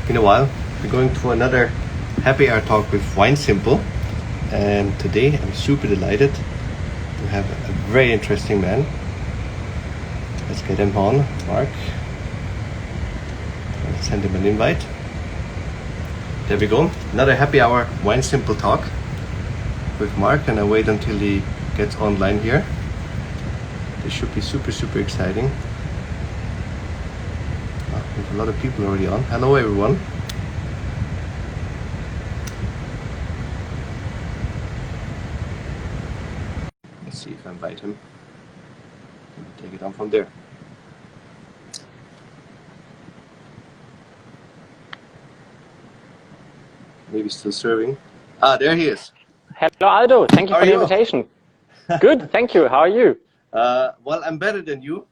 been a while. We're going to another happy hour talk with Wine Simple, and today I'm super delighted to have a very interesting man. Let's get him on, Marc. I'll send him an invite. There we go. Another happy hour Wine Simple talk with Marc, and I wait until he gets online here. This should be super exciting. We have a lot of people already on. Hello everyone. Let's see if I invite him. Take it on from there. Maybe still serving. Ah, there he is. Hello Aldo, thank you for the invitation. Good, thank you. How are you? Well, I'm better than you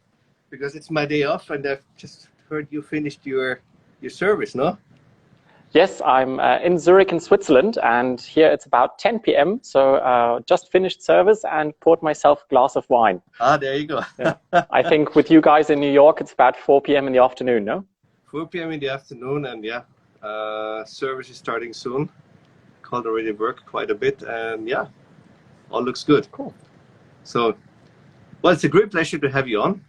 because it's my day off, and I've just heard you finished your service, no? Yes, I'm in Zurich in Switzerland, and here it's about 10 p.m. So just finished service and poured myself a glass of wine. Ah, there you go. Yeah. I think with you guys in New York, it's about 4 p.m. in the afternoon, no? 4 p.m. in the afternoon, and yeah, service is starting soon. Called already work quite a bit, and yeah, all looks good. Cool. So, well, it's a great pleasure to have you on.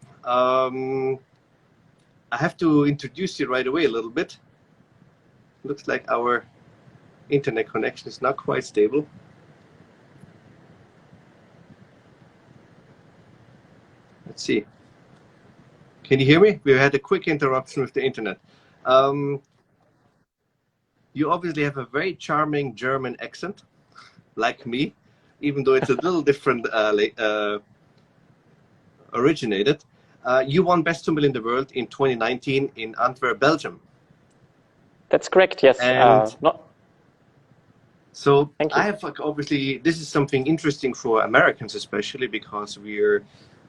I have to introduce you right away a little bit. Looks like our internet connection is not quite stable. Let's see. Can you hear me? We had a quick interruption with the internet. You obviously have a very charming German accent, like me, even though it's a little different originated. You won Best Sommelier in the World in 2019 in Antwerp, Belgium. That's correct, yes. So I have obviously, this is something interesting for Americans especially, because we're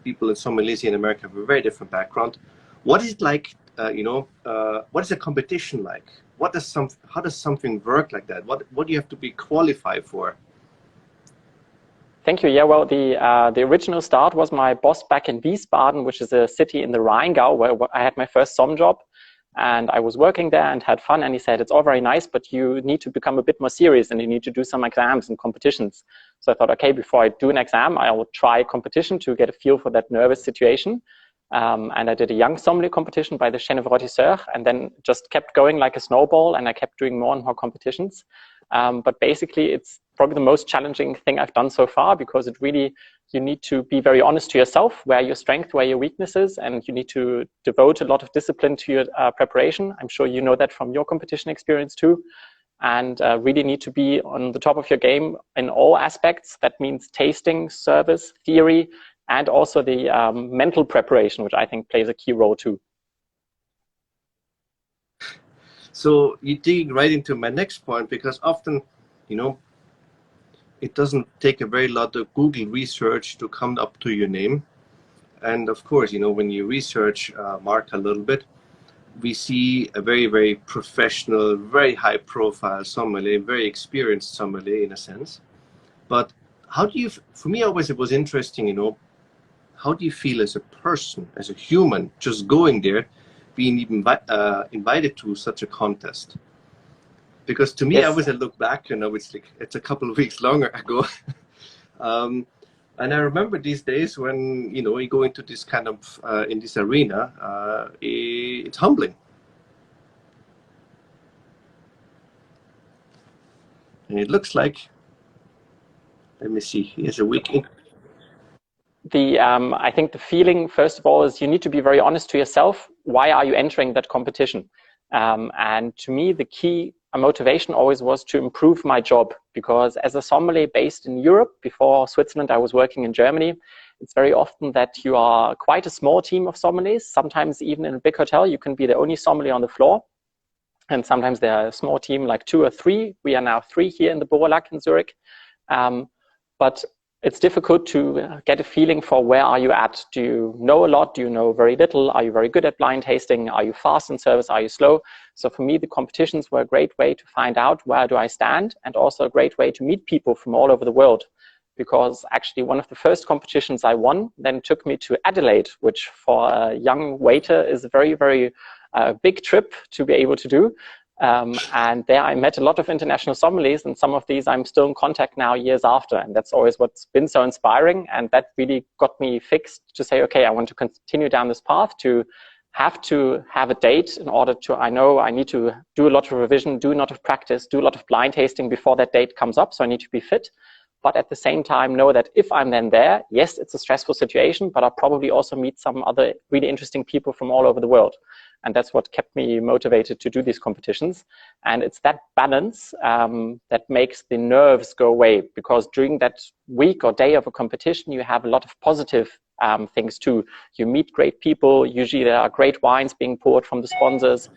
people in sommeliers in America have a very different background. What is it like, what is a competition like? How does something work like that? What do you have to be qualified for? Thank you. Yeah, well, the original start was my boss back in Wiesbaden, which is a city in the Rheingau where I had my first som job. And I was working there and had fun. And he said, it's all very nice, but you need to become a bit more serious and you need to do some exams and competitions. So I thought, okay, before I do an exam, I will try competition to get a feel for that nervous situation. And I did a young sommelier competition by the Chef and then just kept going like a snowball, and I kept doing more and more competitions. But basically, it's probably the most challenging thing I've done so far, because it really, you need to be very honest to yourself, where your strength, where your weaknesses, and you need to devote a lot of discipline to your preparation. I'm sure you know that from your competition experience too. And really need to be on the top of your game in all aspects. That means tasting, service, theory, and also the mental preparation, which I think plays a key role too. So you're digging right into my next point, because often, it doesn't take a very lot of Google research to come up to your name. And of course, when you research Marc a little bit, we see a very professional, very high profile sommelier, very experienced sommelier in a sense. But how do you, for me always it was interesting, how do you feel as a person, as a human, just going there, being even invited to such a contest? Because to me, yes. I always look back, it's a couple of weeks longer ago. And I remember these days when, you go into this kind of, in this arena, it's humbling. And it looks like, let me see, here's a week in. I think the feeling, first of all, is you need to be very honest to yourself. Why are you entering that competition? And to me, the key motivation always was to improve my job, because as a sommelier based in Europe, before Switzerland, I was working in Germany. It's very often that you are quite a small team of sommeliers. Sometimes even in a big hotel, you can be the only sommelier on the floor. And sometimes they're a small team, like 2 or 3. We are now 3 here in the Borlac in Zurich. But it's difficult to get a feeling for where are you at. Do you know a lot? Do you know very little? Are you very good at blind tasting? Are you fast in service? Are you slow? So for me, the competitions were a great way to find out where do I stand, and also a great way to meet people from all over the world. Because actually one of the first competitions I won then took me to Adelaide, which for a young waiter is a very, very big trip to be able to do. And there I met a lot of international sommeliers, and some of these I'm still in contact now years after. And that's always what's been so inspiring. And that really got me fixed to say, okay, I want to continue down this path, to have a date in order to, I know I need to do a lot of revision, do a lot of practice, do a lot of blind tasting before that date comes up. So I need to be fit. But at the same time, know that if I'm then there, yes, it's a stressful situation, but I'll probably also meet some other really interesting people from all over the world. And that's what kept me motivated to do these competitions. And it's that balance that makes the nerves go away, because during that week or day of a competition, you have a lot of positive things too. You meet great people. Usually there are great wines being poured from the sponsors.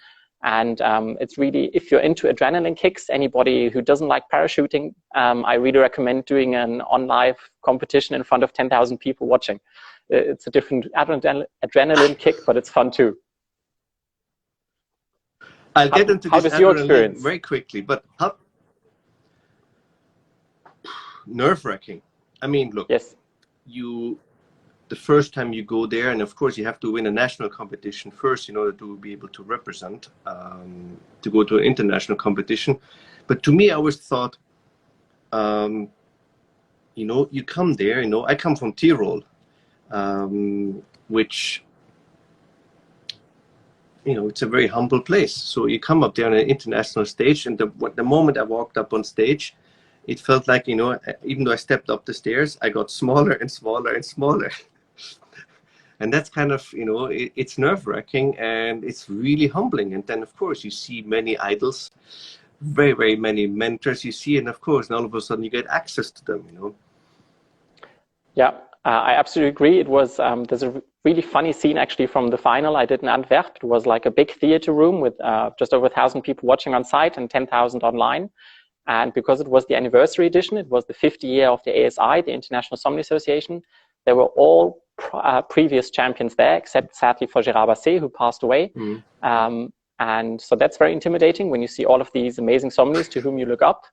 And it's really, if you're into adrenaline kicks, anybody who doesn't like parachuting, I really recommend doing an on-live competition in front of 10,000 people watching. It's a different adrenaline kick, but it's fun too. I'll get into how this does your experience very quickly, but nerve-wracking. I mean, look, yes, the first time you go there, and of course you have to win a national competition first in order to be able to represent, to go to an international competition. But to me, I always thought, you come there, I come from Tyrol, which, it's a very humble place. So you come up there on an international stage, and the moment I walked up on stage, it felt like, even though I stepped up the stairs, I got smaller and smaller and smaller. And that's kind of, it's nerve-wracking, and it's really humbling. And then, of course, you see many idols, very, very many mentors you see, and of course, and all of a sudden you get access to them, Yeah, I absolutely agree. It was, there's a really funny scene actually from the final I did in Antwerp. It was like a big theater room with just over 1,000 people watching on site and 10,000 online. And because it was the anniversary edition, it was the 50th year of the ASI, the International Sommelier Association, there were all previous champions there, except sadly for Gérard Basset, who passed away. And so that's very intimidating when you see all of these amazing sommeliers to whom you look up.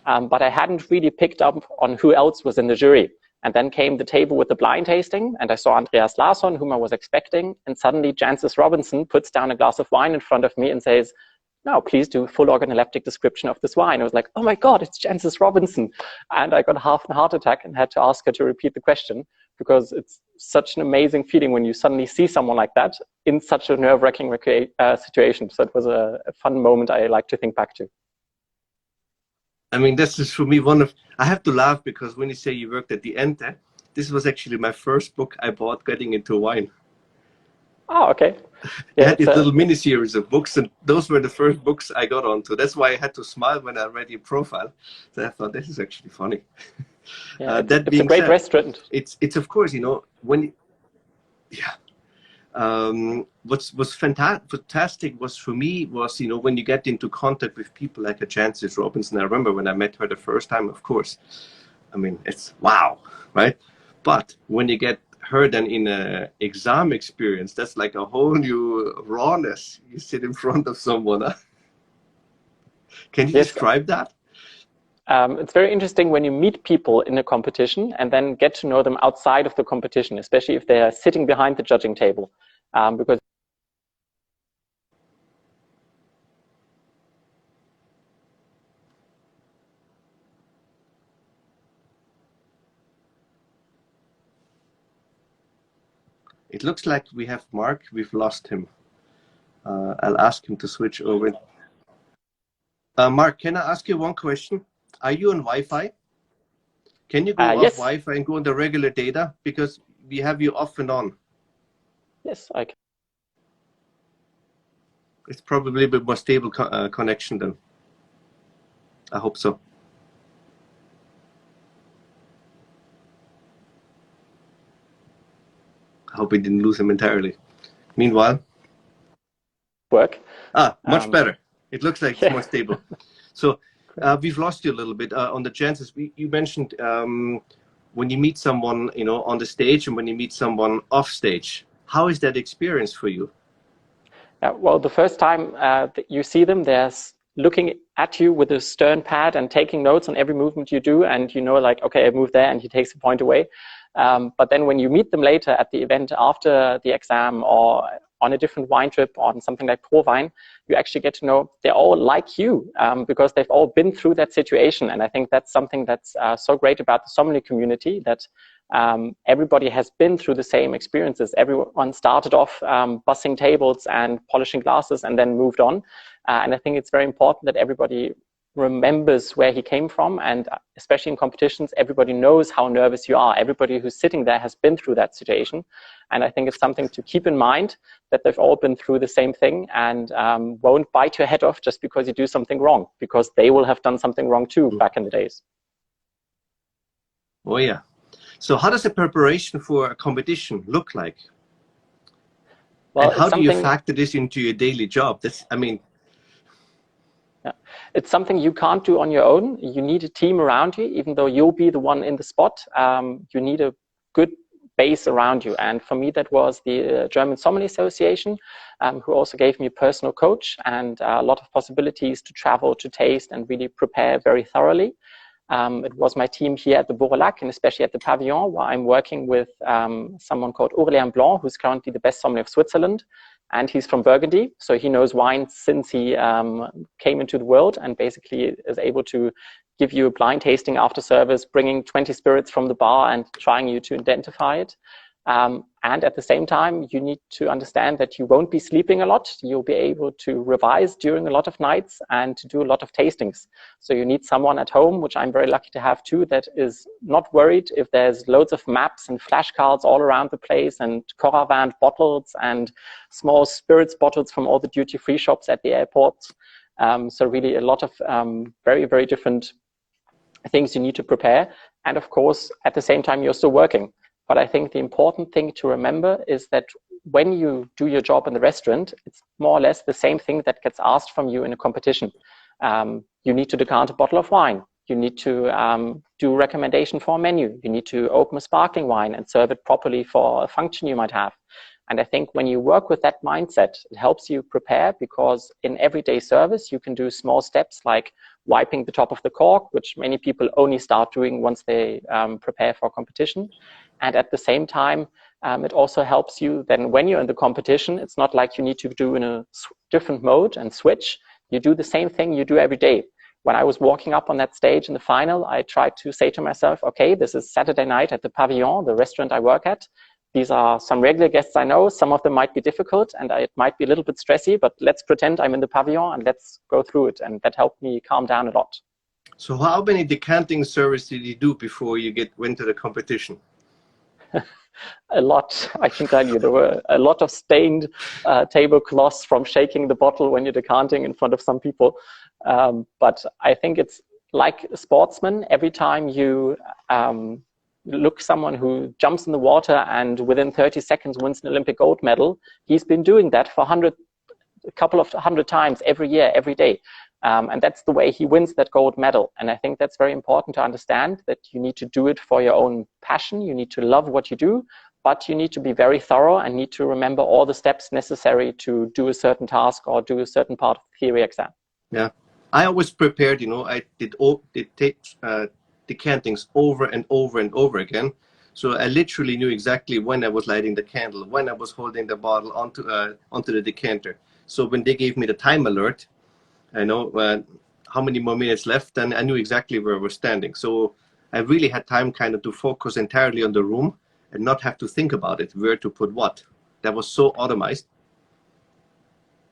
But I hadn't really picked up on who else was in the jury. And then came the table with the blind tasting, and I saw Andreas Larsson, whom I was expecting, and suddenly Jancis Robinson puts down a glass of wine in front of me and says, "Now, please do a full organoleptic description of this wine." I was like, oh my God, it's Jancis Robinson. And I got half a heart attack and had to ask her to repeat the question, because it's such an amazing feeling when you suddenly see someone like that in such a nerve-wracking situation. So it was a fun moment I like to think back to. I mean, this is for me I have to laugh, because when you say you worked at the Ente, this was actually my first book I bought getting into wine. Oh, okay. Yeah, I had this little mini series of books, and those were the first books I got onto. That's why I had to smile when I read your profile. So I thought, this is actually funny. Yeah, it's a great restaurant. It's of course, what's fantastic was for me was, when you get into contact with people like a Jancis Robinson. I remember when I met her the first time, of course, I mean, it's wow, right? But when you get her then in an exam experience, that's like a whole new rawness. You sit in front of someone. Huh? Can you describe that? It's very interesting when you meet people in a competition and then get to know them outside of the competition, especially if they are sitting behind the judging table, because it looks like we have Marc. We've lost him. I'll ask him to switch over. Marc, can I ask you one question? Are you on Wi-Fi? Can you go off yes. Wi-Fi and go on the regular data? Because we have you off and on. Yes, I can. It's probably a bit more stable connection then. I hope so. I hope we didn't lose him entirely. Meanwhile, much better. It looks like it's more stable. So we've lost you a little bit on the chances. You mentioned when you meet someone, on the stage and when you meet someone off stage. How is that experience for you? Well, the first time that you see them, they're looking at you with a stern pad and taking notes on every movement you do, and like, okay, I moved there, and he takes a point away. But then when you meet them later at the event after the exam or on a different wine trip, on something like Pro-Wine, you actually get to know they're all like you, because they've all been through that situation. And I think that's something that's so great about the sommelier community, that everybody has been through the same experiences. Everyone started off bussing tables and polishing glasses and then moved on. And I think it's very important that everybody remembers where he came from, and especially in competitions, everybody knows how nervous you are. Everybody who's sitting there has been through that situation, and I think it's something to keep in mind, that they've all been through the same thing, and won't bite your head off just because you do something wrong, because they will have done something wrong too back in the days. Oh yeah. So how does the preparation for a competition look like? Well, and how do you factor this into your daily job? Yeah. It's something you can't do on your own. You need a team around you, even though you'll be the one in the spot. You need a good base around you. And for me, that was the German Sommelier Association, who also gave me a personal coach and a lot of possibilities to travel, to taste, and really prepare very thoroughly. It was my team here at the Bourg-Lac, and especially at the Pavillon, where I'm working with someone called Aurélien Blanc, who's currently the best sommelier of Switzerland. And he's from Burgundy, so he knows wine since he came into the world, and basically is able to give you a blind tasting after service, bringing 20 spirits from the bar and trying you to identify it. And at the same time, you need to understand that you won't be sleeping a lot. You'll be able to revise during a lot of nights and to do a lot of tastings. So you need someone at home, which I'm very lucky to have too, that is not worried if there's loads of maps and flashcards all around the place, and Coravant bottles and small spirits bottles from all the duty-free shops at the airports. So really a lot of very, very different things you need to prepare. And of course, at the same time, you're still working. But I think the important thing to remember is that when you do your job in the restaurant, it's more or less the same thing that gets asked from you in a competition. You need to decant a bottle of wine. You need to do recommendation for a menu. You need to open a sparkling wine and serve it properly for a function you might have. And I think when you work with that mindset, it helps you prepare, because in everyday service, you can do small steps like wiping the top of the cork, which many people only start doing once they prepare for a competition. And at the same time, it also helps you then when you're in the competition, it's not like you need to do in a different mode and switch. You do the same thing you do every day. When I was walking up on that stage in the final, I tried to say to myself, okay, this is Saturday night at the Pavillon, the restaurant I work at. These are some regular guests I know. Some of them might be difficult and it might be a little bit stressy, but let's pretend I'm in the Pavillon and let's go through it. And that helped me calm down a lot. So how many decanting services did you do before you went to the competition? A lot, I can tell you. There were a lot of stained tablecloths from shaking the bottle when you're decanting in front of some people. But I think it's like a sportsman. Every time you look someone who jumps in the water and within 30 seconds wins an Olympic gold medal, he's been doing that for a couple of hundred times every year, every day. And that's the way he wins that gold medal. And I think that's very important to understand, that you need to do it for your own passion. You need to love what you do, but you need to be very thorough and need to remember all the steps necessary to do a certain task or do a certain part of the theory exam. Yeah, I always prepared, I did take decantings over and over and over again. So I literally knew exactly when I was lighting the candle, when I was holding the bottle onto the decanter. So when they gave me the time alert, I know how many more minutes left, and I knew exactly where I was standing. So I really had time kind of to focus entirely on the room and not have to think about it, where to put what. That was so automized.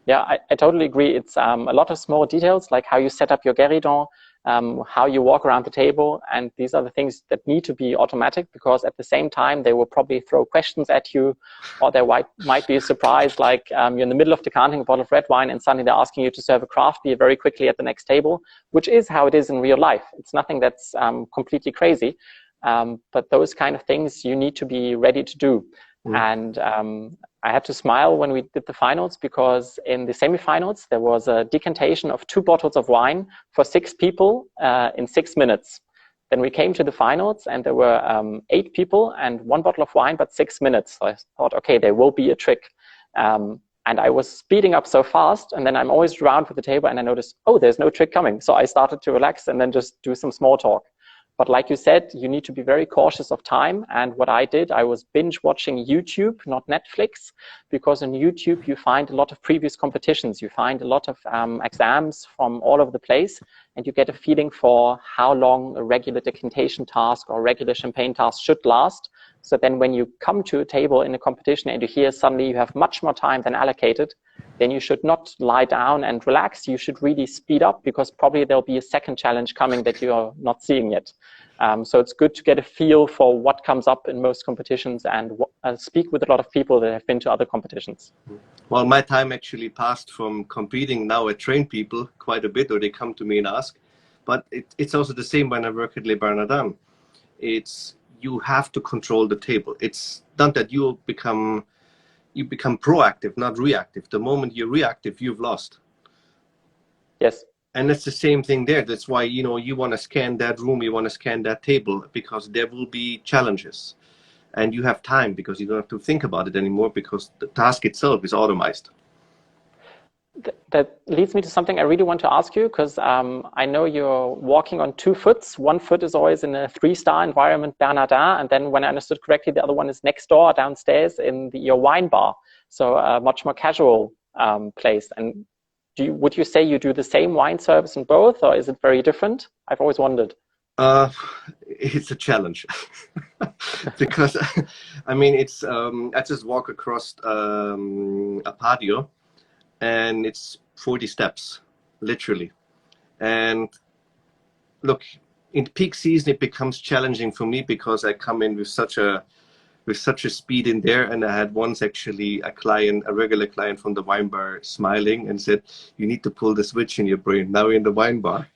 Yeah, I totally agree. It's a lot of small details, like how you set up your guéridon, how you walk around the table. And these are the things that need to be automatic, because at the same time, they will probably throw questions at you, or there might be a surprise, like you're in the middle of decanting a bottle of red wine and suddenly they're asking you to serve a craft beer very quickly at the next table, which is how it is in real life. It's nothing that's completely crazy. But those kind of things you need to be ready to do. And I had to smile when we did the finals, because in the semifinals, there was a decantation of 2 bottles of wine for 6 people in 6 minutes. Then we came to the finals and there were 8 people and 1 bottle of wine, but 6 minutes. So I thought, okay, there will be a trick. And I was speeding up so fast, and then I'm always around with the table and I noticed, oh, there's no trick coming. So I started to relax and then just do some small talk. But like you said, you need to be very cautious of time. And what I did, I was binge watching YouTube, not Netflix, because on YouTube, you find a lot of previous competitions. You find a lot of exams from all over the place, and you get a feeling for how long a regular decantation task or regular champagne task should last. So then when you come to a table in a competition and you hear suddenly you have much more time than allocated, then you should not lie down and relax. You should really speed up, because probably there'll be a second challenge coming that you are not seeing yet. So it's good to get a feel for what comes up in most competitions and speak with a lot of people that have been to other competitions. Well, my time actually passed from competing. Now I train people quite a bit, or they come to me and ask. But it's also the same when I work at Le Bernardin. You have to control the table. It's not that you become proactive, not reactive. The moment you're reactive, you've lost. Yes. And it's the same thing there. That's why, you want to scan that room, you want to scan that table, because there will be challenges. And you have time, because you don't have to think about it anymore, because the task itself is automated. That leads me to something I really want to ask you, because I know you're walking on 2 foot. One foot is always in a 3-star environment, Bernardin, and then when I understood correctly, the other one is next door, downstairs in your wine bar. So a much more casual place. And would you say you do the same wine service in both, or is it very different? I've always wondered. It's a challenge because I mean, it's I just walk across a patio, and it's 40 steps, literally. And look, in peak season, it becomes challenging for me, because I come in with such a speed in there. And I had once actually a regular client from the wine bar smiling and said, "You need to pull the switch in your brain. Now you're in the wine bar."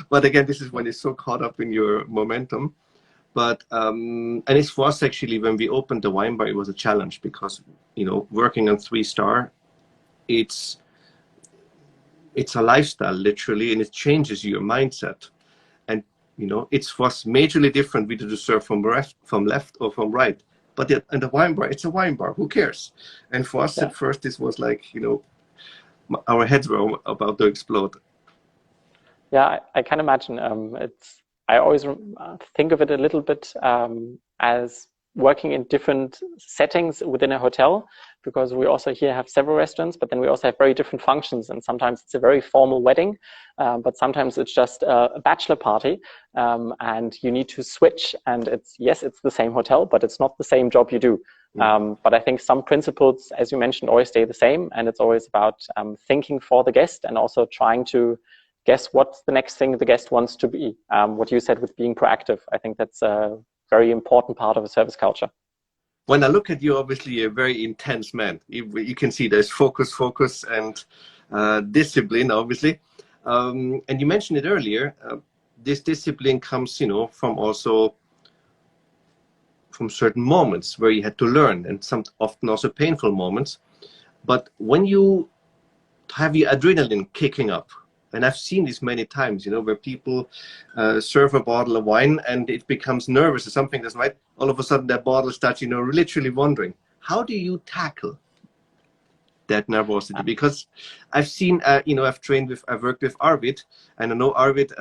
But again, this is when you're so caught up in your momentum. But and it's for us actually, when we opened the wine bar, it was a challenge, because working on 3-star, it's a lifestyle, literally, and it changes your mindset. And it's for us majorly different whether to serve from left or from right. But in the wine bar, it's a wine bar. Who cares? And for us, at first, this was like, our heads were about to explode. Yeah, I can imagine. I always think of it a little bit as working in different settings within a hotel, because we also here have several restaurants, but then we also have very different functions. And sometimes it's a very formal wedding, but sometimes it's just a bachelor party, and you need to switch. And it's the same hotel, but it's not the same job you do. But I think some principles, as you mentioned, always stay the same. And it's always about thinking for the guest, and also trying to guess what's the next thing the guest wants to be. What you said with being proactive, I think that's a very important part of a service culture. When I look at you, obviously you're a very intense man. You can see there's focus, and discipline, obviously. And you mentioned it earlier. This discipline comes, from certain moments where you had to learn, and some often also painful moments. But when you have your adrenaline kicking up, and I've seen this many times, where people serve a bottle of wine and it becomes nervous or something that's right. All of a sudden that bottle starts, literally wondering, how do you tackle that nervosity? Because I've seen, I've worked with Arvid, and I know Arvid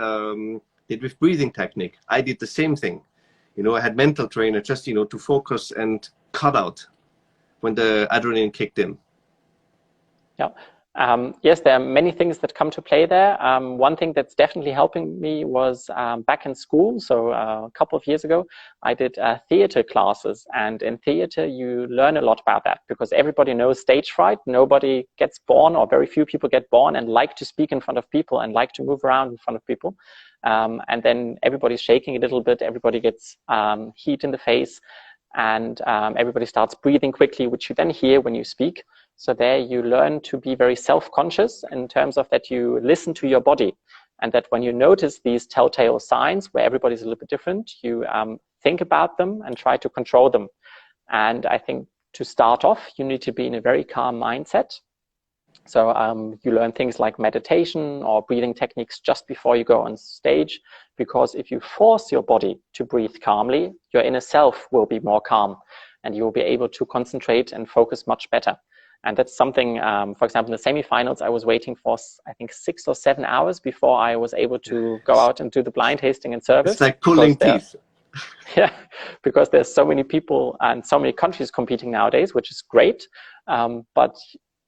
did with breathing technique. I did the same thing. I had mental trainer just, to focus and cut out when the adrenaline kicked in. Yeah. Yes, there are many things that come to play there. One thing that's definitely helping me was back in school. So a couple of years ago, I did theater classes. And in theater, you learn a lot about that, because everybody knows stage fright. Nobody gets born, or very few people get born and like to speak in front of people and like to move around in front of people. And then everybody's shaking a little bit. Everybody gets heat in the face. And everybody starts breathing quickly, which you then hear when you speak. So there you learn to be very self-conscious in terms of that you listen to your body, and that when you notice these telltale signs where everybody's a little bit different, you think about them and try to control them. And I think to start off, you need to be in a very calm mindset. So you learn things like meditation or breathing techniques just before you go on stage, because if you force your body to breathe calmly, your inner self will be more calm, and you will be able to concentrate and focus much better. And that's something, for example, in the semifinals, I was waiting for, I think, 6 or 7 hours before I was able to go out and do the blind tasting and service. It's like pulling teeth. Yeah, because there's so many people and so many countries competing nowadays, which is great. But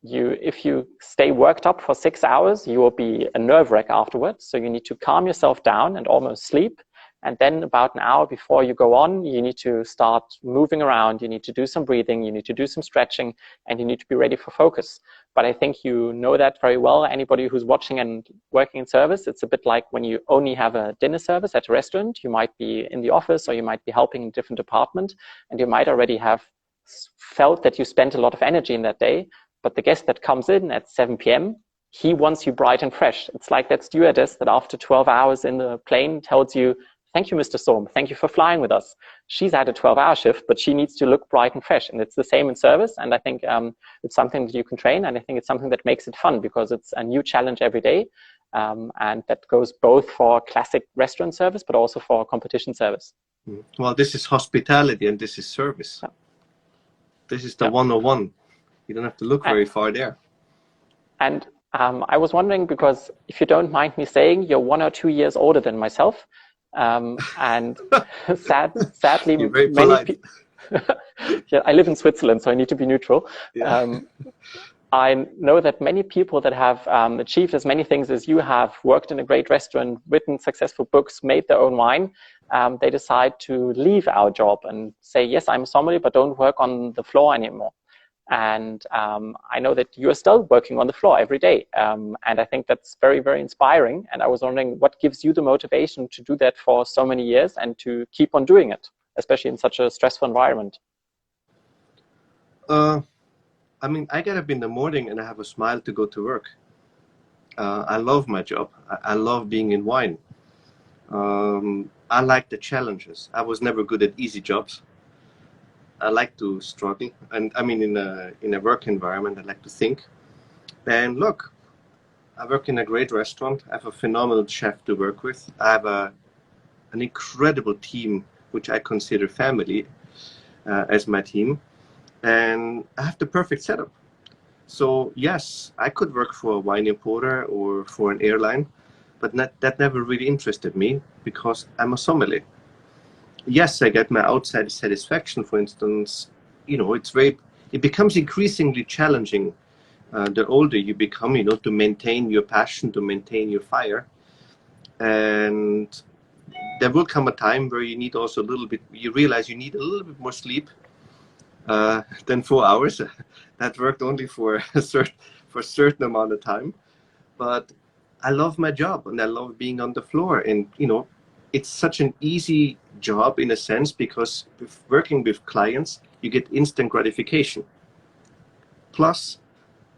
if you stay worked up for 6 hours, you will be a nerve wreck afterwards. So you need to calm yourself down and almost sleep. And then about an hour before you go on, you need to start moving around. You need to do some breathing. You need to do some stretching, and you need to be ready for focus. But I think you know that very well. Anybody who's watching and working in service, it's a bit like when you only have a dinner service at a restaurant. You might be in the office, or you might be helping in a different department, and you might already have felt that you spent a lot of energy in that day. But the guest that comes in at 7 p.m., he wants you bright and fresh. It's like that stewardess that after 12 hours in the plane tells you, "Thank you, Mr. Sohm. Thank you for flying with us." She's had a 12-hour shift, but she needs to look bright and fresh. And it's the same in service. And I think it's something that you can train. And I think it's something that makes it fun because it's a new challenge every day. And that goes both for classic restaurant service, but also for competition service. Well, this is hospitality and this is service. Yeah. This is the 101. You don't have to look very far there. And I was wondering, because if you don't mind me saying, you're 1 or 2 years older than myself. And sadly, you're very polite. Yeah, I live in Switzerland, so I need to be neutral. Yeah. I know that many people that have achieved as many things as you have, worked in a great restaurant, written successful books, made their own wine, they decide to leave our job and say, yes, I'm a sommelier, but don't work on the floor anymore. And I know that you are still working on the floor every day. And I think that's very, very inspiring. And I was wondering, what gives you the motivation to do that for so many years and to keep on doing it, especially in such a stressful environment? I mean, I get up in the morning and I have a smile to go to work. I love my job. I love being in wine. I like the challenges. I was never good at easy jobs. I like to struggle, and I mean, in a work environment, I like to think. And look, I work in a great restaurant. I have a phenomenal chef to work with. I have an incredible team, which I consider family, as my team, and I have the perfect setup. So yes, I could work for a wine importer or for an airline, but that never really interested me because I'm a sommelier. Yes, I get my outside satisfaction, for instance. You know, it becomes increasingly challenging the older you become, you know, to maintain your passion, to maintain your fire. And there will come a time where you need also a little bit, you realize you need a little bit more sleep than 4 hours. That worked only for a certain amount of time. But I love my job and I love being on the floor. And, you know, it's such an easy job in a sense because with working with clients, you get instant gratification. Plus,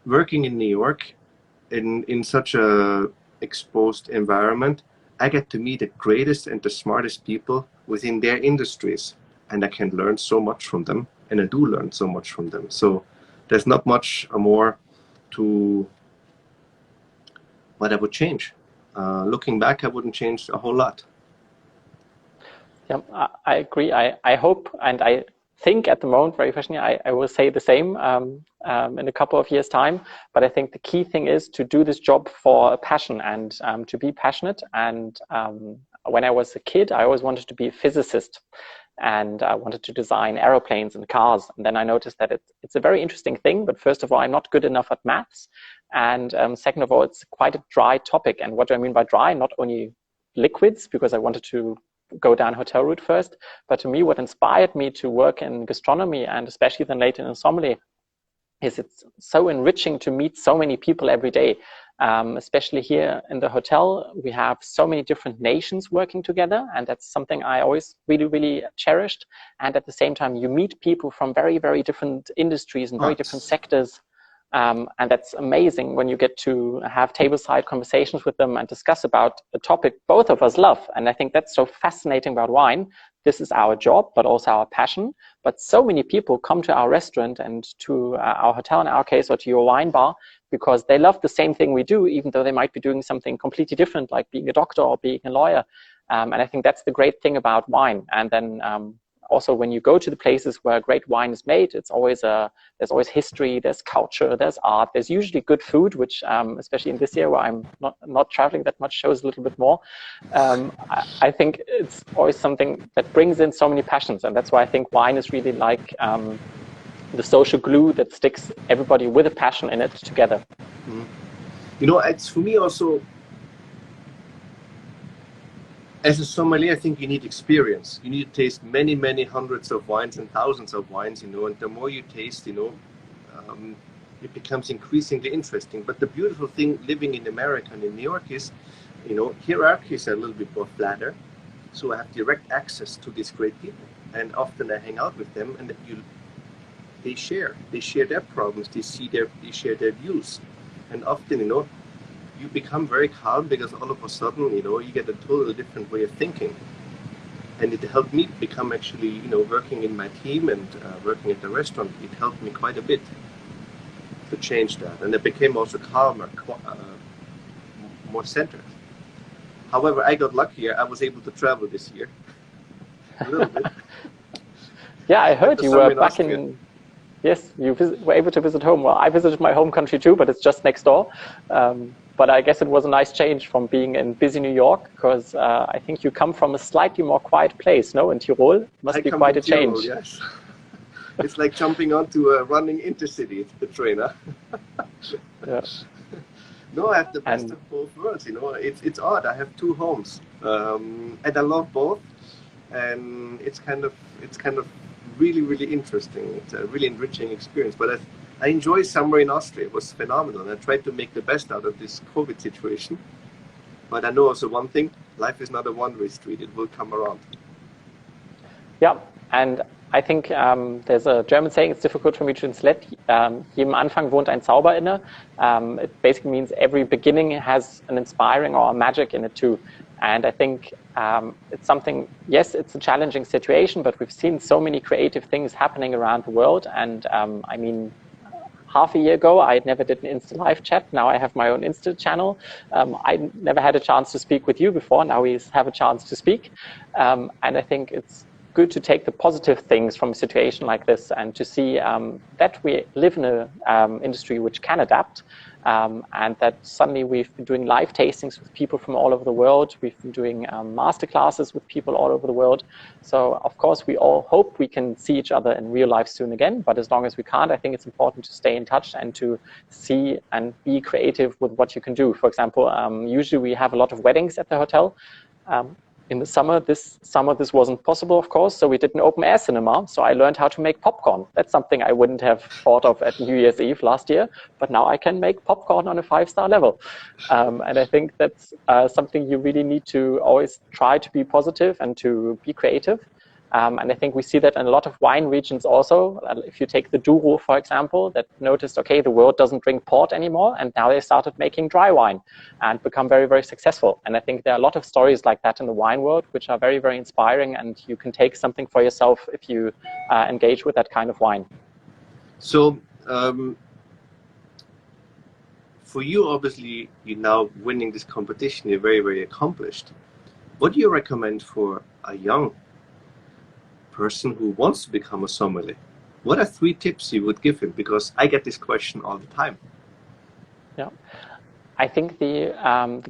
working in New York in such a exposed environment, I get to meet the greatest and the smartest people within their industries. And I can learn so much from them. And I do learn so much from them. So there's not much more to what I would change. Looking back, I wouldn't change a whole lot. Yeah, I agree. I hope, and I think at the moment, very personally, I will say the same in a couple of years' time. But I think the key thing is to do this job for a passion and to be passionate. And when I was a kid, I always wanted to be a physicist. And I wanted to design aeroplanes and cars. And then I noticed that it's a very interesting thing. But first of all, I'm not good enough at maths. And second of all, it's quite a dry topic. And what do I mean by dry? Not only liquids, because I wanted to go down hotel route first, but to me, what inspired me to work in gastronomy and especially then later in sommelier is it's so enriching to meet so many people every day. Especially here in the hotel, we have so many different nations working together, and that's something I always really, really cherished. And at the same time, you meet people from very, very different industries and very different sectors. And that's amazing when you get to have tableside conversations with them and discuss about a topic both of us love. And I think that's so fascinating about wine. This is our job, but also our passion. But so many people come to our restaurant and to our hotel in our case, or to your wine bar, because they love the same thing we do, even though they might be doing something completely different, like being a doctor or being a lawyer. And I think that's the great thing about wine. And then also when you go to the places where great wine is made, it's always there's always history, there's culture, there's art, there's usually good food, which especially in this year where I'm not traveling that much shows a little bit more. I think it's always something that brings in so many passions, and that's why I think wine is really like the social glue that sticks everybody with a passion in it together. You know, it's for me also, as a sommelier, I think you need experience. You need to taste many, many hundreds of wines and thousands of wines, you know, and the more you taste, you know, it becomes increasingly interesting. But the beautiful thing living in America and in New York is, you know, hierarchies are a little bit more flatter. So I have direct access to these great people. And often I hang out with them and they share their problems, they share their views. And often, you know, you become very calm because all of a sudden, you know, you get a totally different way of thinking. And it helped me become actually, you know, working in my team and working at the restaurant, it helped me quite a bit to change that. And I became also calmer, more centered. However, I got luckier. I was able to travel this year a little bit. Yeah, I heard you were back in... Yes, you were able to visit home. Well, I visited my home country too, but it's just next door. But I guess it was a nice change from being in busy New York, because I think you come from a slightly more quiet place, no? In Tirol, must be quite a change. Tirol, yes. It's like jumping onto a running intercity, the trainer. Yeah. No, I have the best of both worlds. You know, it's odd. I have two homes, and I love both. And it's kind of really, really interesting. It's a really enriching experience. But I enjoy summer in Austria. It was phenomenal. And I tried to make the best out of this COVID situation. But I know also one thing: life is not a one-way street. It will come around. Yeah, and I think there's a German saying, it's difficult for me to translate, jedem Anfang wohnt ein Zauber inne. It basically means every beginning has an inspiring or a magic in it too. And I think it's something, yes, it's a challenging situation, but we've seen so many creative things happening around the world. And I mean, half a year ago, I never did an Insta live chat. Now I have my own Insta channel. I never had a chance to speak with you before. Now we have a chance to speak. And I think it's good to take the positive things from a situation like this and to see that we live in an industry which can adapt, and that suddenly we've been doing live tastings with people from all over the world. We've been doing master classes with people all over the world. So of course we all hope we can see each other in real life soon again, but as long as we can't, I think it's important to stay in touch and to see and be creative with what you can do. For example, usually we have a lot of weddings at the hotel. In the summer, this wasn't possible, of course, so we did an open-air cinema. So I learned how to make popcorn. That's something I wouldn't have thought of at New Year's Eve last year, but now I can make popcorn on a 5-star level. And I think that's something you really need to always try to be positive and to be creative. And I think we see that in a lot of wine regions also. If you take the Douro, for example, that noticed, okay, the world doesn't drink port anymore, and now they started making dry wine and become very, very successful. And I think there are a lot of stories like that in the wine world, which are very, very inspiring, and you can take something for yourself if you engage with that kind of wine. So, for you, obviously, you're now winning this competition. You're very, very accomplished. What do you recommend for a young person who wants to become a sommelier? What are 3 tips you would give him? Because I get this question all the time. Yeah, I think the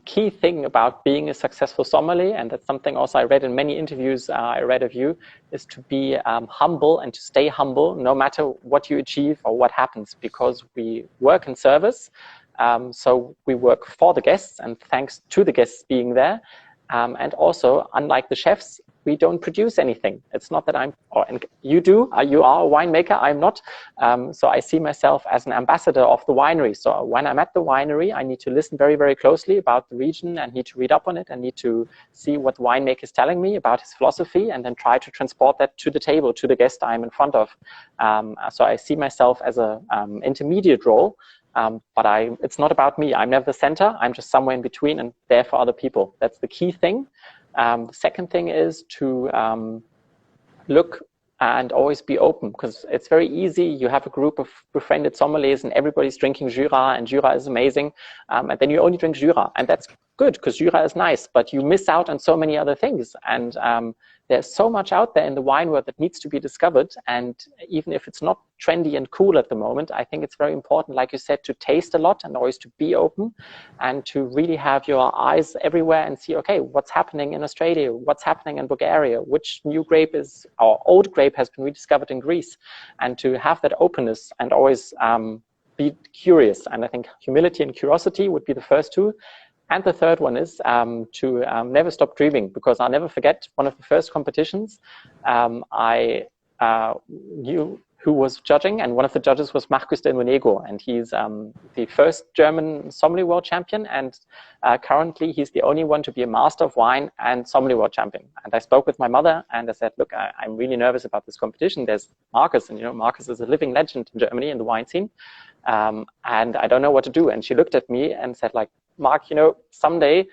key thing about being a successful sommelier, and that's something also I read in many interviews I read of you, is to be humble and to stay humble no matter what you achieve or what happens, because we work in service. So we work for the guests and thanks to the guests being there. And also, unlike the chefs, we don't produce anything. It's not that you do, you are a winemaker, I'm not. So I see myself as an ambassador of the winery. So when I'm at the winery, I need to listen very, very closely about the region and need to read up on it and need to see what the winemaker is telling me about his philosophy and then try to transport that to the table, to the guest I'm in front of. So I see myself as an intermediate role. But it's not about me. I'm never the center. I'm just somewhere in between and there for other people. That's the key thing. The second thing is to look and always be open, because it's very easy. You have a group of befriended sommeliers and everybody's drinking Jura and Jura is amazing. And then you only drink Jura, and that's good because Jura is nice, but you miss out on so many other things. And there's so much out there in the wine world that needs to be discovered. And even if it's not trendy and cool at the moment, I think it's very important, like you said, to taste a lot and always to be open and to really have your eyes everywhere and see, okay, what's happening in Australia? What's happening in Bulgaria? Which new grape is, or old grape has been rediscovered in Greece? And to have that openness and always be curious. And I think humility and curiosity would be the first two. And the third one is to never stop dreaming, because I'll never forget one of the first competitions. I knew who was judging, and one of the judges was Marc del Monego, and he's the first German sommelier world champion, and currently he's the only one to be a master of wine and sommelier world champion. And I spoke with my mother, and I said, look, I'm really nervous about this competition. There's Marcus, and Marcus is a living legend in Germany in the wine scene, and I don't know what to do. And she looked at me and said, like, Marc, someday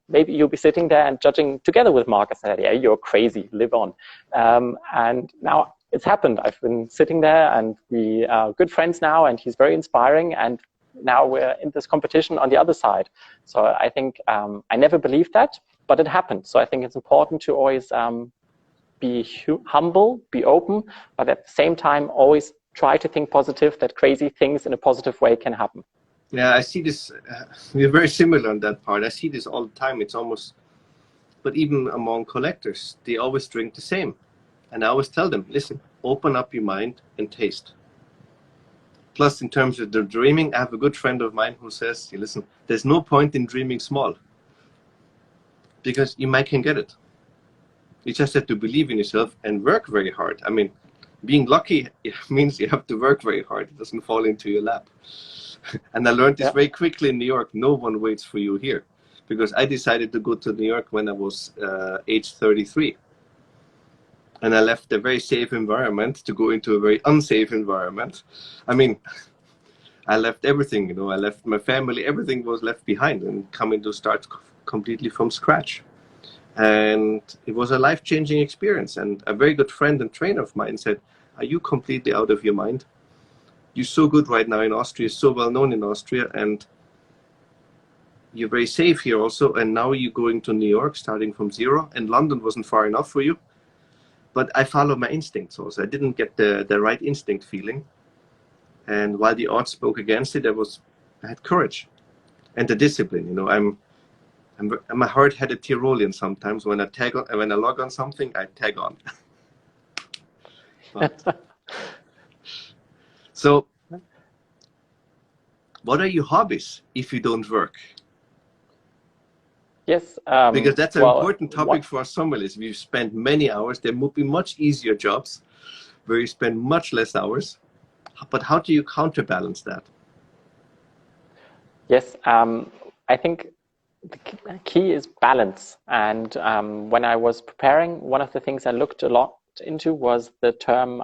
maybe you'll be sitting there and judging together with Marc. I said, yeah, you're crazy, live on. And now it's happened. I've been sitting there, and we are good friends now, and he's very inspiring. And now we're in this competition on the other side. So I think I never believed that, but it happened. So I think it's important to always be humble, be open, but at the same time, always try to think positive, that crazy things in a positive way can happen. Yeah, I see this. We're very similar on that part. I see this all the time. It's almost, but even among collectors, they always drink the same. And I always tell them, listen, open up your mind and taste. Plus, in terms of the dreaming, I have a good friend of mine who says, hey, listen, there's no point in dreaming small, because you might can get it. You just have to believe in yourself and work very hard. I mean, being lucky means you have to work very hard. It doesn't fall into your lap. And I learned this very quickly in New York. No one waits for you here, because I decided to go to New York when I was age 33. And I left a very safe environment to go into a very unsafe environment. I mean, I left everything, I left my family, everything was left behind, and coming to start completely from scratch. And it was a life-changing experience. And a very good friend and trainer of mine said, are you completely out of your mind? You're so good right now in Austria, so well known in Austria, and you're very safe here also. And now you're going to New York, starting from zero, and London wasn't far enough for you. But I followed my instincts also. I didn't get the right instinct feeling. And while the odds spoke against it, I had courage and the discipline. I'm a hard-headed Tyrolean sometimes. When I log on something, I tag on. So, what are your hobbies if you don't work? Yes. Because that's an important topic for us sommeliers. We've spent many hours. There would be much easier jobs where you spend much less hours. But how do you counterbalance that? Yes, I think the key is balance. And when I was preparing, one of the things I looked a lot into was the term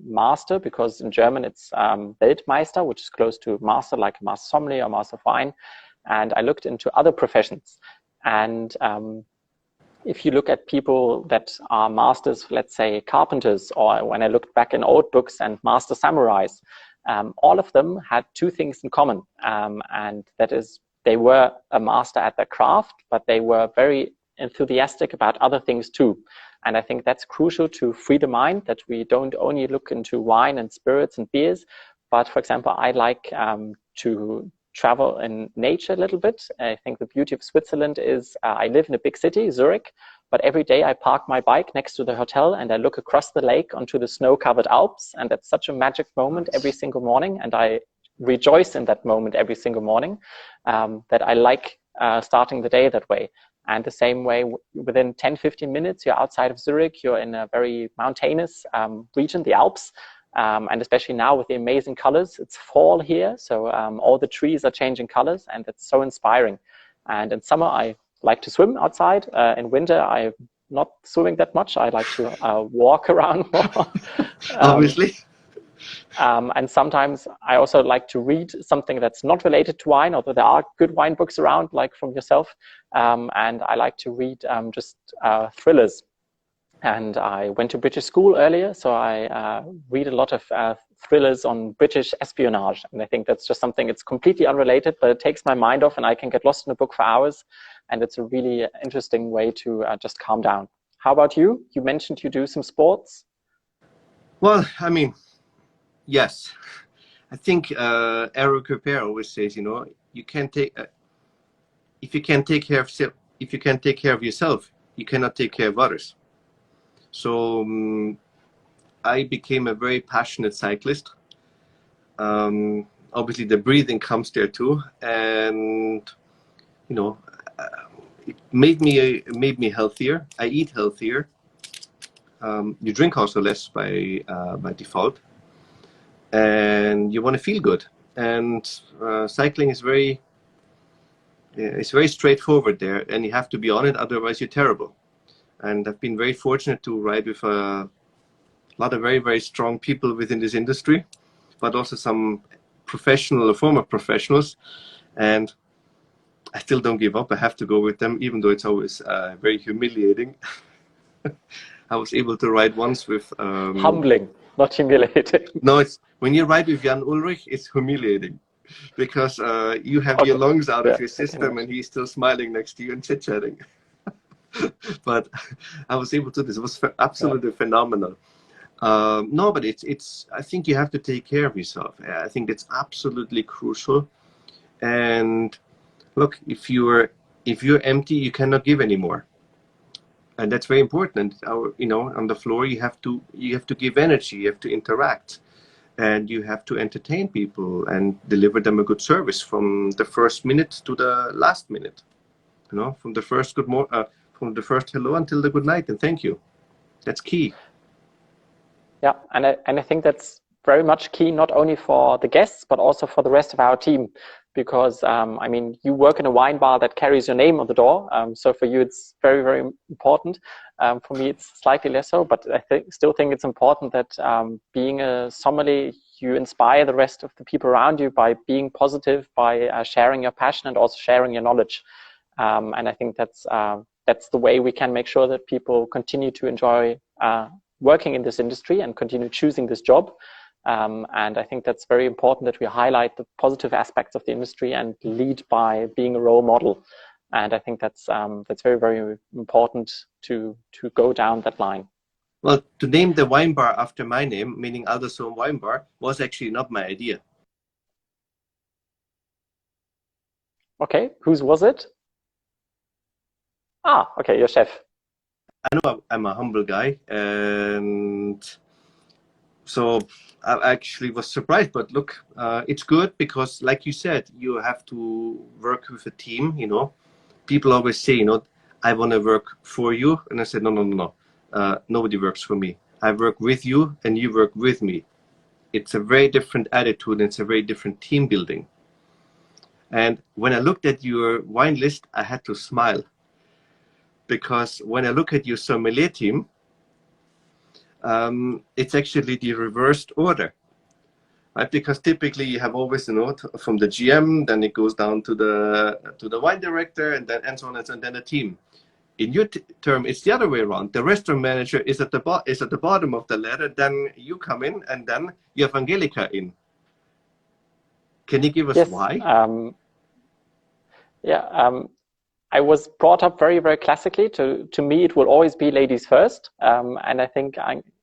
master, because in German it's Weltmeister, which is close to master, like a master sommelier or master of wine. And I looked into other professions. And if you look at people that are masters, let's say carpenters, or when I looked back in old books, and master samurais, all of them had two things in common. And that is, they were a master at their craft, but they were very enthusiastic about other things too. And I think that's crucial to free the mind, that we don't only look into wine and spirits and beers, but for example, I like to travel in nature a little bit. I think the beauty of Switzerland is I live in a big city, Zurich, but every day I park my bike next to the hotel and I look across the lake onto the snow-covered Alps. And that's such a magic moment every single morning. And I rejoice in that moment every single morning, that I like starting the day that way. And the same way, within 10, 15 minutes, you're outside of Zurich, you're in a very mountainous region, the Alps. And especially now with the amazing colors, it's fall here. So all the trees are changing colors, and it's so inspiring. And in summer, I like to swim outside. In winter, I'm not swimming that much. I like to walk around more. Obviously. And sometimes I also like to read something that's not related to wine, although there are good wine books around, like from yourself. And I like to read just thrillers. And I went to British school earlier, so I read a lot of thrillers on British espionage. And I think that's just something, it's completely unrelated, but it takes my mind off and I can get lost in a book for hours. And it's a really interesting way to just calm down. How about you? You mentioned you do some sports. Well, I mean, yes. I think Eric Ripper always says, you know, you can't take if you can't take care of if you can't take care of yourself, you cannot take care of others. So I became a very passionate cyclist. Obviously, the breathing comes there too, and you know, it made me healthier. I eat healthier. You drink also less by default, and you want to feel good. And cycling is it's very straightforward there, and you have to be on it, otherwise you're terrible. And I've been very fortunate to ride with a lot of very, very strong people within this industry, but also some professional or former professionals. And I still don't give up. I have to go with them, even though it's always very humiliating. I was able to ride once with... Humbling, not humiliating. No, it's when you ride with Jan Ulrich, it's humiliating. Because you have your lungs out of your system and he's still smiling next to you and chit-chatting. But I was able to do this. It was absolutely phenomenal. No, but it's. I think you have to take care of yourself. I think it's absolutely crucial. And look, if you're empty, you cannot give anymore. And that's very important. You know, on the floor, you have to give energy. You have to interact. And you have to entertain people and deliver them a good service from the first minute to the last minute. You know, from the first from the first hello until the good night and thank you. That's key. Yeah, and I think that's very much key, not only for the guests, but also for the rest of our team. Because, I mean, you work in a wine bar that carries your name on the door. So for you, it's very, very important. For me, it's slightly less so, but I still think it's important that being a sommelier, you inspire the rest of the people around you by being positive, by sharing your passion and also sharing your knowledge. And I think that's the way we can make sure that people continue to enjoy working in this industry and continue choosing this job. And I think that's very important that we highlight the positive aspects of the industry and lead by being a role model. And I think that's very, very important to go down that line. Well, to name the wine bar after my name, meaning Aldo Sohm Wine Bar, was actually not my idea. Okay, whose was it? Ah, okay, your chef. I know I'm a humble guy, and so I actually was surprised. But look, it's good because, like you said, you have to work with a team. You know, people always say, you know, I want to work for you, and I said, no. Nobody works for me. I work with you, and you work with me. It's a very different attitude, and it's a very different team building. And when I looked at your wine list, I had to smile. Because when I look at your sommelier team, it's actually the reversed order, right? Because typically you have always a note from the GM, then it goes down to the wine director, and then and so on and then a team. In your term, it's the other way around. The restaurant manager is at the bottom of the ladder. Then you come in, and then you have Angelica in. Can you give us why? I was brought up very, very classically. To me, it will always be ladies first. And I think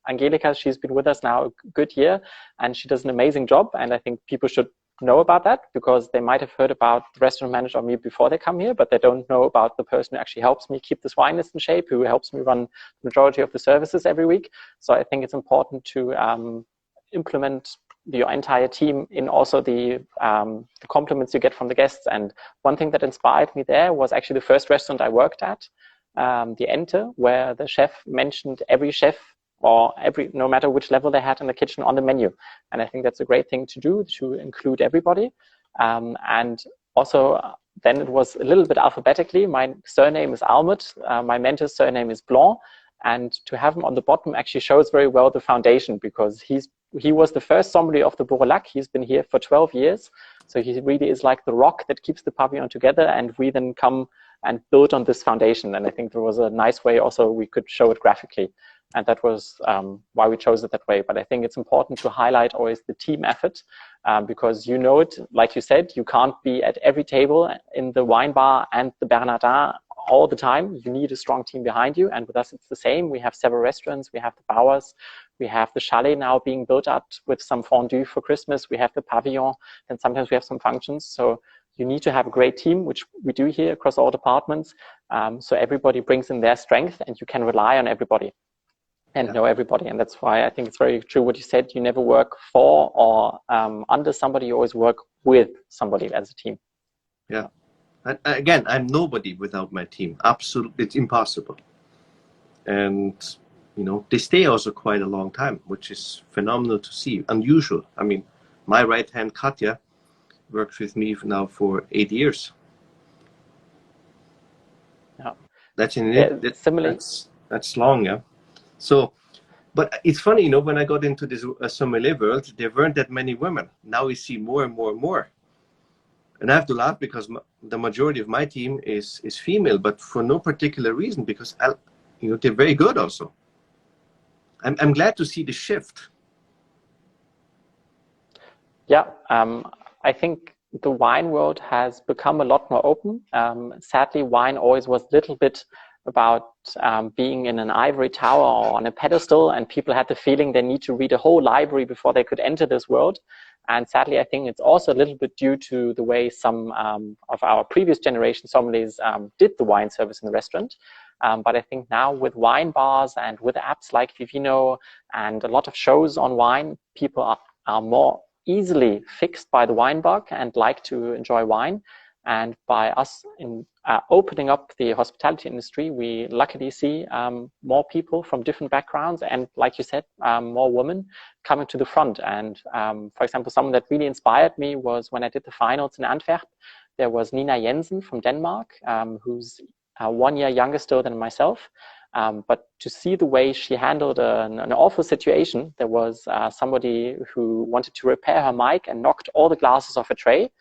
Angelica, she's been with us now a good year, and she does an amazing job. And I think people should know about that because they might have heard about the restaurant manager or me before they come here, but they don't know about the person who actually helps me keep this wine list in shape, who helps me run the majority of the services every week. So I think it's important to implement your entire team in also the compliments you get from the guests. And one thing that inspired me there was actually the first restaurant I worked at, the Ente, where the chef mentioned every chef or no matter which level they had in the kitchen on the menu. And I think that's a great thing to do, to include everybody. And also then it was a little bit alphabetically. My surname is Almert. My mentor's surname is Blanc. And to have him on the bottom actually shows very well the foundation because he was the first sommelier of the Bourlac. He's been here for 12 years. So he really is like the rock that keeps the pavilion together. And we then come and build on this foundation. And I think there was a nice way also we could show it graphically. And that was why we chose it that way. But I think it's important to highlight always the team effort, because you know it, like you said, you can't be at every table in the wine bar and the Bernardin all the time. You need a strong team behind you. And with us, it's the same. We have several restaurants. We have the Bowers. We have the chalet now being built up with some fondue for Christmas. We have the pavilion. And sometimes we have some functions. So you need to have a great team, which we do here across all departments. So everybody brings in their strength and you can rely on everybody and know everybody. And that's why I think it's very true what you said. You never work for or under somebody. You always work with somebody as a team. Yeah. Again, I'm nobody without my team. Absolutely, it's impossible. And you know, they stay also quite a long time, which is phenomenal to see. Unusual. I mean, my right hand Katja works with me now for 8 years. Yeah, that's in it. Similarly, that's long, yeah. So, but it's funny, you know, when I got into this sommelier world, there weren't that many women. Now we see more and more and more. And I have to laugh because the majority of my team is female, but for no particular reason, because you know, they're very good also. I'm glad to see the shift. Yeah, I think the wine world has become a lot more open. Sadly, wine always was a little bit about being in an ivory tower or on a pedestal, and people had the feeling they need to read a whole library before they could enter this world. And sadly, I think it's also a little bit due to the way some of our previous generation sommeliers did the wine service in the restaurant. But I think now with wine bars and with apps like Vivino and a lot of shows on wine, people are more easily fixed by the wine bug and like to enjoy wine. And by us in opening up the hospitality industry, we luckily see more people from different backgrounds and, like you said, more women coming to the front. And for example, someone that really inspired me was when I did the finals in Antwerp. There was Nina Jensen from Denmark, who's 1 year younger still than myself. But to see the way she handled an awful situation, there was somebody who wanted to repair her mic and knocked all the glasses off a tray.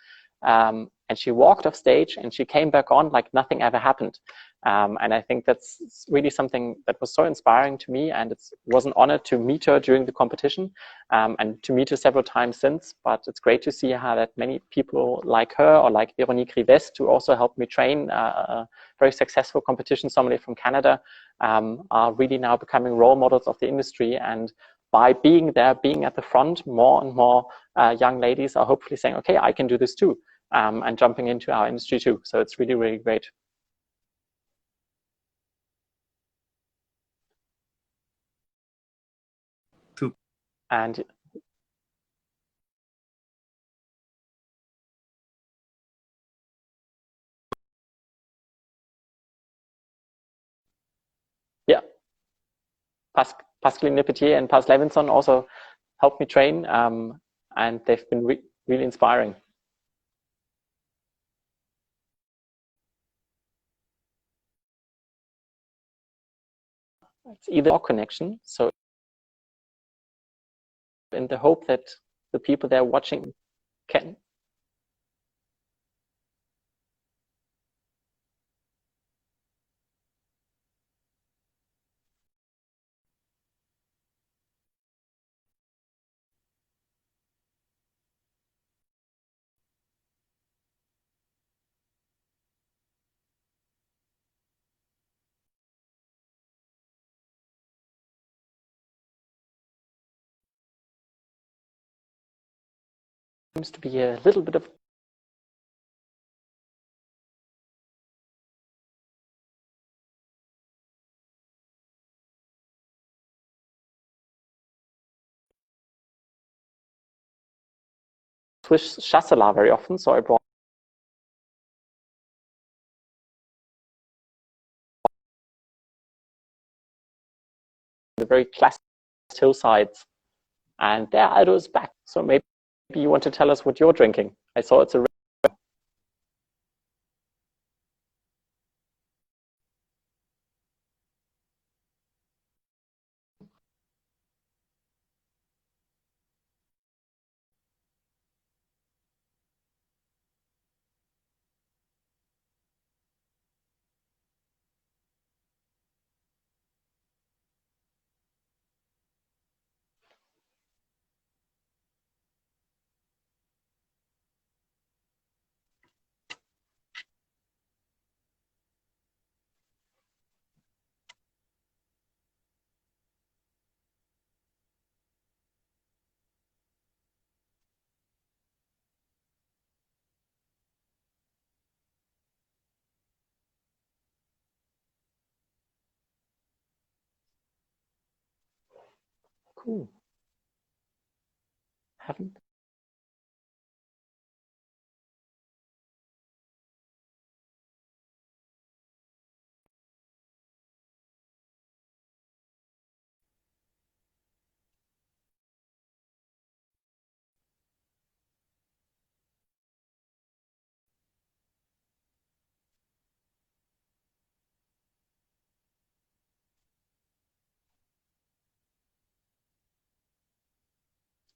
And she walked off stage and she came back on like nothing ever happened. And I think that's really something that was so inspiring to me. And it was an honor to meet her during the competition and to meet her several times since. But it's great to see how that many people like her or like Véronique Rivest, who also helped me train a very successful competition sommelier from Canada, are really now becoming role models of the industry. And by being there, being at the front, more and more young ladies are hopefully saying, okay, I can do this too, and jumping into our industry too. So it's really, really great. And yeah, Pascaline Nepetier and Paz Levinson also helped me train, and they've been really inspiring. It's either or connection. So in the hope that the people there watching can. Seems to be a little bit of Swiss chasselas very often, so I brought the very classic hillsides, and there Aldo is back. So maybe you want to tell us what you're drinking. I saw it's a Cool. Haven't.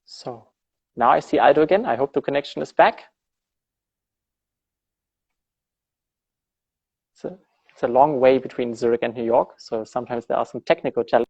So now I see Aldo again. I hope the connection is back. It's a long way between Zurich and New York, so sometimes there are some technical challenges.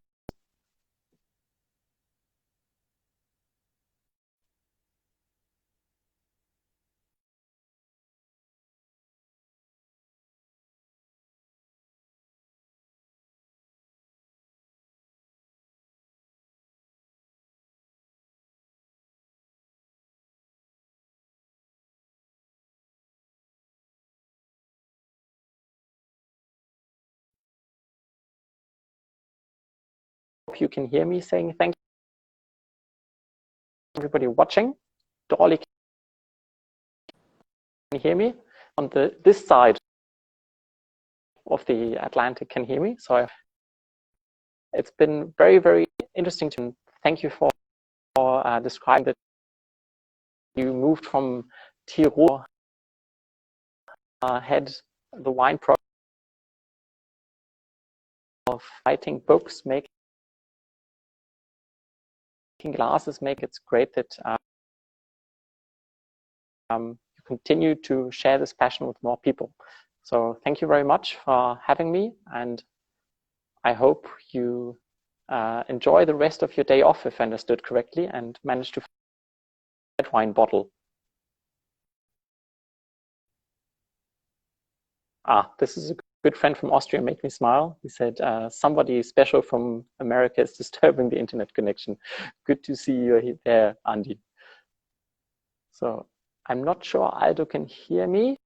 Hope you can hear me saying thank you everybody watching. Dolly, can you hear me? On this side of the Atlantic can hear me. So it's been very, very interesting to thank you for describing that you moved from Tirol, had the wine project of writing books, making glasses. It's great that you continue to share this passion with more people. So thank you very much for having me, and I hope you enjoy the rest of your day off, if I understood correctly, and manage to find that wine bottle. This is a good friend from Austria, make me smile. He said, somebody special from America is disturbing the internet connection. Good to see you there, Andy. So I'm not sure Aldo can hear me.